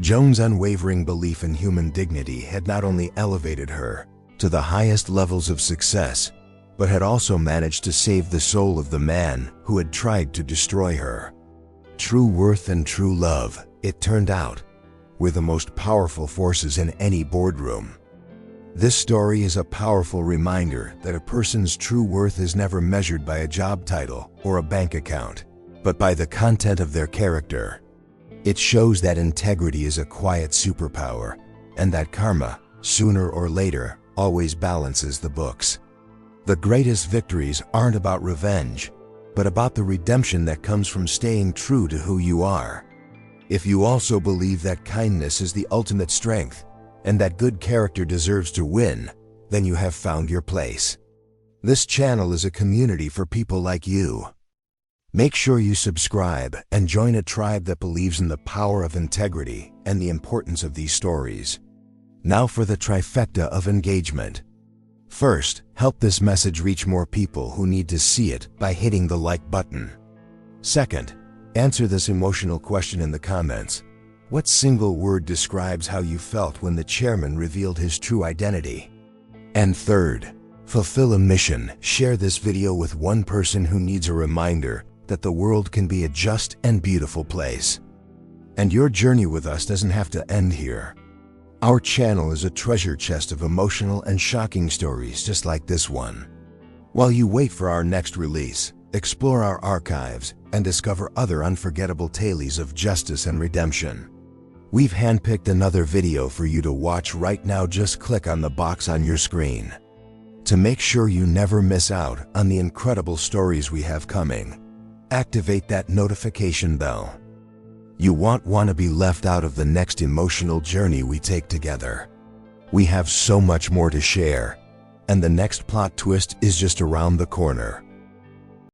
Joan's unwavering belief in human dignity had not only elevated her to the highest levels of success, but had also managed to save the soul of the man who had tried to destroy her. True worth and true love, it turned out, were the most powerful forces in any boardroom. This story is a powerful reminder that a person's true worth is never measured by a job title or a bank account, but by the content of their character. It shows that integrity is a quiet superpower, and that karma, sooner or later, always balances the books. The greatest victories aren't about revenge, but about the redemption that comes from staying true to who you are. If you also believe that kindness is the ultimate strength, and that good character deserves to win, then you have found your place. This channel is a community for people like you. Make sure you subscribe and join a tribe that believes in the power of integrity and the importance of these stories. Now for the trifecta of engagement. First, help this message reach more people who need to see it by hitting the like button. Second, answer this emotional question in the comments. What single word describes how you felt when the chairman revealed his true identity? And third, fulfill a mission. Share this video with one person who needs a reminder that the world can be a just and beautiful place. And your journey with us doesn't have to end here. Our channel is a treasure chest of emotional and shocking stories just like this one. While you wait for our next release, explore our archives and discover other unforgettable tales of justice and redemption. We've handpicked another video for you to watch right now. Just click on the box on your screen. To make sure you never miss out on the incredible stories we have coming, activate that notification bell. You won't want to be left out of the next emotional journey we take together. We have so much more to share, and the next plot twist is just around the corner.